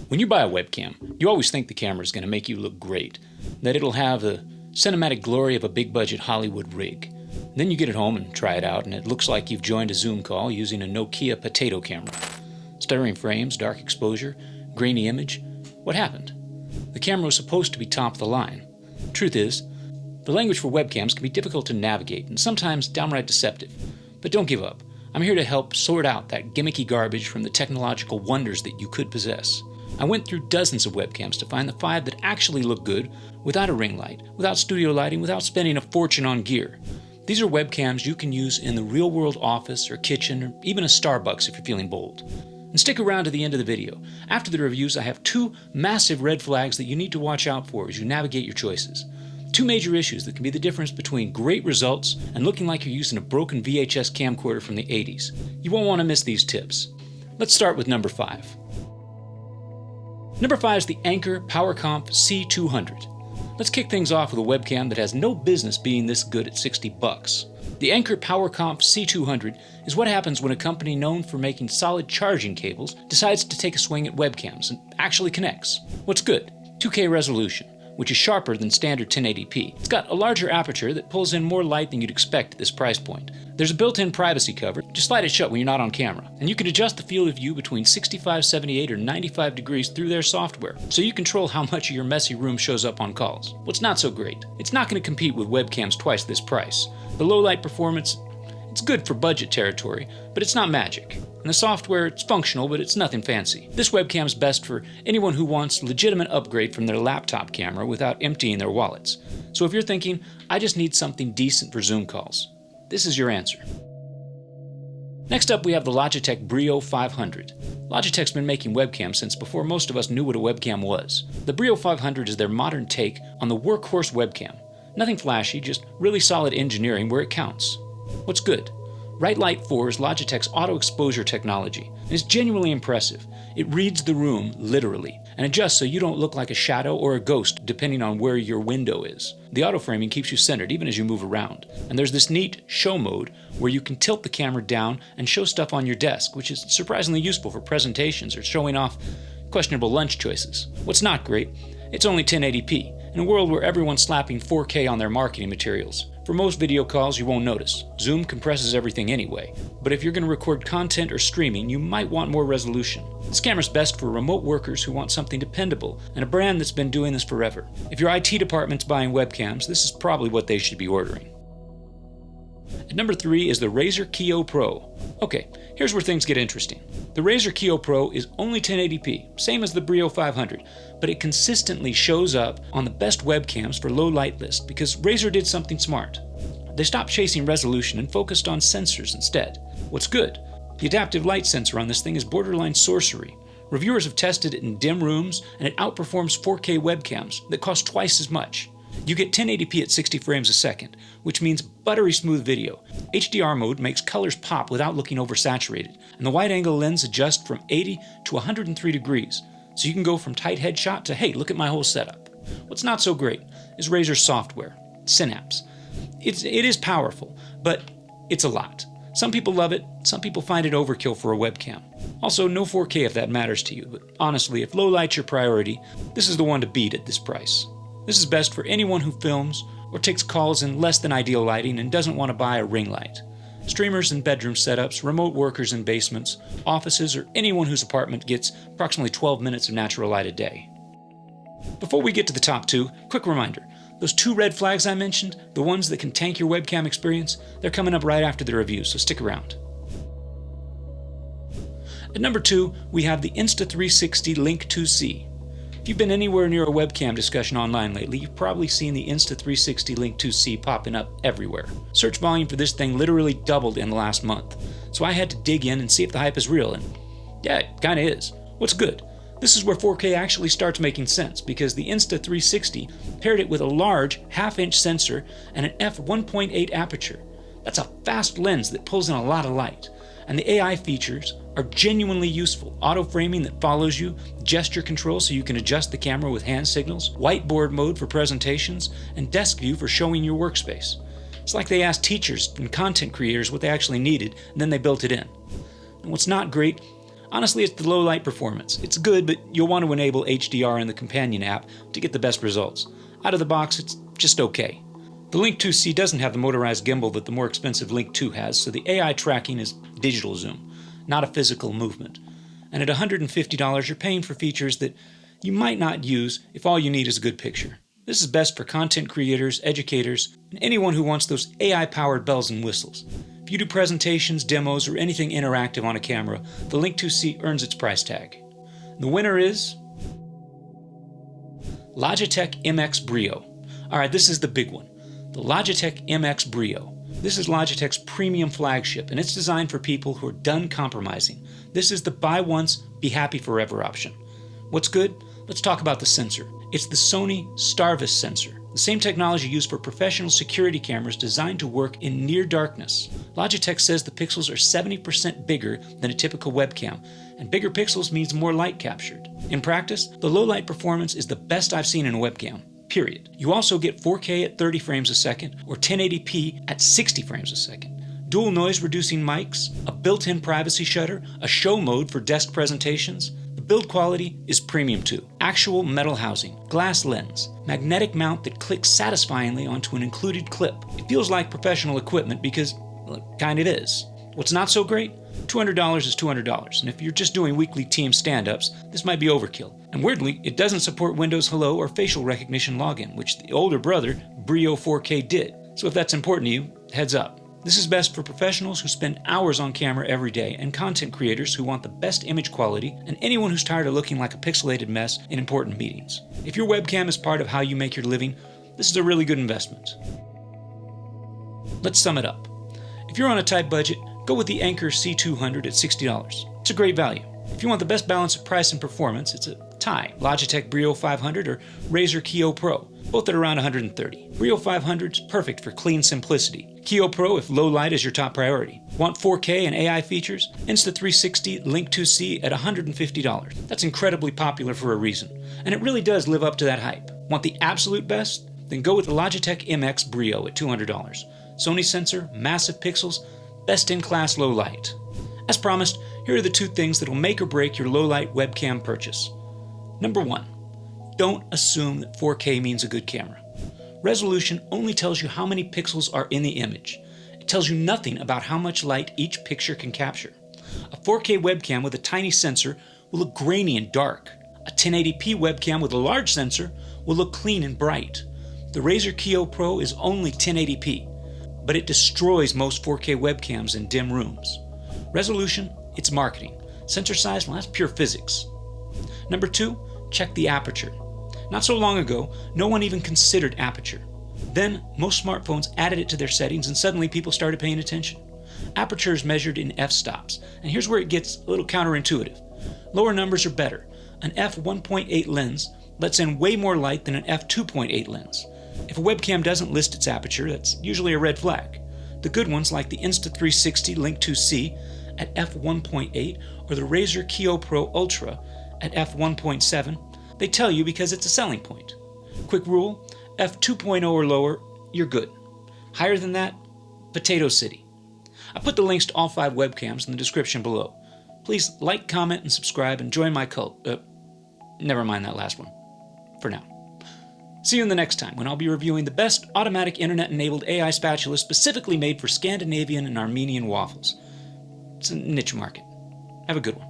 When you buy a webcam, you always think the camera is going to make you look great, that it'll have the cinematic glory of a big-budget Hollywood rig. Then you get it home and try it out, and it looks like you've joined a Zoom call using a Nokia potato camera. Stuttering frames, dark exposure, grainy image. What happened? The camera was supposed to be top of the line. Truth is, the language for webcams can be difficult to navigate and sometimes downright deceptive. But don't give up. I'm here to help sort out that gimmicky garbage from the technological wonders that you could possess. I went through dozens of webcams to find the 5 that actually look good without a ring light, without studio lighting, without spending a fortune on gear. These are webcams you can use in the real-world office or kitchen or even a Starbucks if you're feeling bold. And stick around to the end of the video. After the reviews, I have 2 massive red flags that you need to watch out for as you navigate your choices. 2 major issues that can be the difference between great results and looking like you're using a broken VHS camcorder from the 80s. You won't want to miss these tips. Let's start with number 5. Number 5 is the Anker PowerConf C200. Let's kick things off with a webcam that has no business being this good at $60. The Anker PowerConf C200 is what happens when a company known for making solid charging cables decides to take a swing at webcams and actually connects. What's good? 2K resolution, which is sharper than standard 1080p. It's got a larger aperture that pulls in more light than you'd expect at this price point. There's a built-in privacy cover. Just slide it shut when you're not on camera. And you can adjust the field of view between 65, 78, or 95 degrees through their software, so you control how much of your messy room shows up on calls. What's not so great? It's not going to compete with webcams twice this price. The low light performance, it's good for budget territory, but it's not magic. And the software, it's functional, but it's nothing fancy. This webcam is best for anyone who wants legitimate upgrade from their laptop camera without emptying their wallets. So if you're thinking, I just need something decent for Zoom calls, this is your answer. Next up, we have the Logitech Brio 500. Logitech's been making webcams since before most of us knew what a webcam was. The Brio 500 is their modern take on the workhorse webcam. Nothing flashy, just really solid engineering where it counts. What's good? Right Light 4 is Logitech's auto exposure technology, and it's genuinely impressive. It reads the room, literally, and adjusts so you don't look like a shadow or a ghost depending on where your window is. The auto framing keeps you centered even as you move around. And there's this neat show mode where you can tilt the camera down and show stuff on your desk, which is surprisingly useful for presentations or showing off questionable lunch choices. What's not great? It's only 1080p, in a world where everyone's slapping 4K on their marketing materials. For most video calls, you won't notice. Zoom compresses everything anyway. But if you're going to record content or streaming, you might want more resolution. This camera's best for remote workers who want something dependable, and a brand that's been doing this forever. If your IT department's buying webcams, this is probably what they should be ordering. At number 3 is the Razer Kiyo Pro. Okay, here's where things get interesting. The Razer Kiyo Pro is only 1080p, same as the Brio 500, but it consistently shows up on the best webcams for low light list because Razer did something smart. They stopped chasing resolution and focused on sensors instead. What's good? The adaptive light sensor on this thing is borderline sorcery. Reviewers have tested it in dim rooms, and it outperforms 4K webcams that cost twice as much. You get 1080p at 60 frames a second, which means buttery smooth video. HDR mode makes colors pop without looking oversaturated, and the wide-angle lens adjusts from 80 to 103 degrees, so you can go from tight headshot to, hey, look at my whole setup. What's not so great is Razer's software, Synapse. It is powerful, but it's a lot. Some people love it, some people find it overkill for a webcam. Also, no 4K if that matters to you, but honestly, if low light's your priority, this is the one to beat at this price. This is best for anyone who films or takes calls in less than ideal lighting and doesn't want to buy a ring light. Streamers in bedroom setups, remote workers in basements, offices, or anyone whose apartment gets approximately 12 minutes of natural light a day. Before we get to the top 2, quick reminder. Those 2 red flags I mentioned, the ones that can tank your webcam experience, they're coming up right after the review, so stick around. At number 2, we have the Insta360 Link 2C. If you've been anywhere near a webcam discussion online lately, you've probably seen the Insta360 Link 2C popping up everywhere. Search volume for this thing literally doubled in the last month, so I had to dig in and see if the hype is real, and yeah, it kinda is. What's good? This is where 4K actually starts making sense, because the Insta360 paired it with a large half-inch sensor and an f1.8 aperture. That's a fast lens that pulls in a lot of light. And the AI features are genuinely useful. Auto framing that follows you, gesture control so you can adjust the camera with hand signals, whiteboard mode for presentations, and desk view for showing your workspace. It's like they asked teachers and content creators what they actually needed, and then they built it in. And what's not great, Honestly, it's the low light performance. It's good, but you'll want to enable HDR in the companion app to get the best results. Out of the box, it's just okay. The Link 2C doesn't have the motorized gimbal that the more expensive Link 2 has, so the AI tracking is digital zoom, not a physical movement. And at $150, you're paying for features that you might not use if all you need is a good picture. This is best for content creators, educators, and anyone who wants those AI-powered bells and whistles. If you do presentations, demos, or anything interactive on a camera, the Link 2C earns its price tag. The winner is Logitech MX Brio. Alright, this is the big one. The Logitech MX Brio. This is Logitech's premium flagship, and it's designed for people who are done compromising. This is the buy once, be happy forever option. What's good? Let's talk about the sensor. It's the Sony Starvis sensor, the same technology used for professional security cameras designed to work in near darkness. Logitech says the pixels are 70% bigger than a typical webcam, and bigger pixels means more light captured. In practice, the low light performance is the best I've seen in a webcam. Period. You also get 4K at 30 frames a second or 1080p at 60 frames a second. Dual noise reducing mics, a built-in privacy shutter, a show mode for desk presentations. The build quality is premium too. Actual metal housing, glass lens, magnetic mount that clicks satisfyingly onto an included clip. It feels like professional equipment because, well, it kind of is. What's not so great? $200 is $200, and if you're just doing weekly team stand-ups, this might be overkill. And weirdly, it doesn't support Windows Hello or facial recognition login, which the older brother, Brio 4K, did. So if that's important to you, heads up. This is best for professionals who spend hours on camera every day and content creators who want the best image quality and anyone who's tired of looking like a pixelated mess in important meetings. If your webcam is part of how you make your living, this is a really good investment. Let's sum it up. If you're on a tight budget, go with the Anker C200 at $60. It's a great value. If you want the best balance of price and performance, it's a tie. Logitech Brio 500 or Razer Kiyo Pro, both at around $130. Brio 500 is perfect for clean simplicity. Kiyo Pro if low light is your top priority. Want 4K and AI features? Insta360 Link 2C at $150. That's incredibly popular for a reason, and it really does live up to that hype. Want the absolute best? Then go with the Logitech MX Brio at $200. Sony sensor, massive pixels, best-in-class low light. As promised, here are the two things that will make or break your low-light webcam purchase. Number 1, don't assume that 4K means a good camera. Resolution only tells you how many pixels are in the image. It tells you nothing about how much light each picture can capture. A 4K webcam with a tiny sensor will look grainy and dark. A 1080p webcam with a large sensor will look clean and bright. The Razer Kiyo Pro is only 1080p, but it destroys most 4K webcams in dim rooms. Resolution, it's marketing. Sensor size, well, that's pure physics. Number 2, check the aperture. Not so long ago, no one even considered aperture. Then, most smartphones added it to their settings and suddenly people started paying attention. Aperture is measured in f-stops, and here's where it gets a little counterintuitive. Lower numbers are better. An f1.8 lens lets in way more light than an f2.8 lens. If a webcam doesn't list its aperture, that's usually a red flag. The good ones, like the Insta360 Link 2C at f1.8 or the Razer Kiyo Pro Ultra at f1.7, they tell you because it's a selling point. Quick rule, f2.0 or lower, you're good. Higher than that, Potato City. I put the links to all 5 webcams in the description below. Please like, comment, and subscribe and join my cult. Never mind that last one. For now. See you in the next time when I'll be reviewing the best automatic internet-enabled AI spatula specifically made for Scandinavian and Armenian waffles. It's a niche market. Have a good one.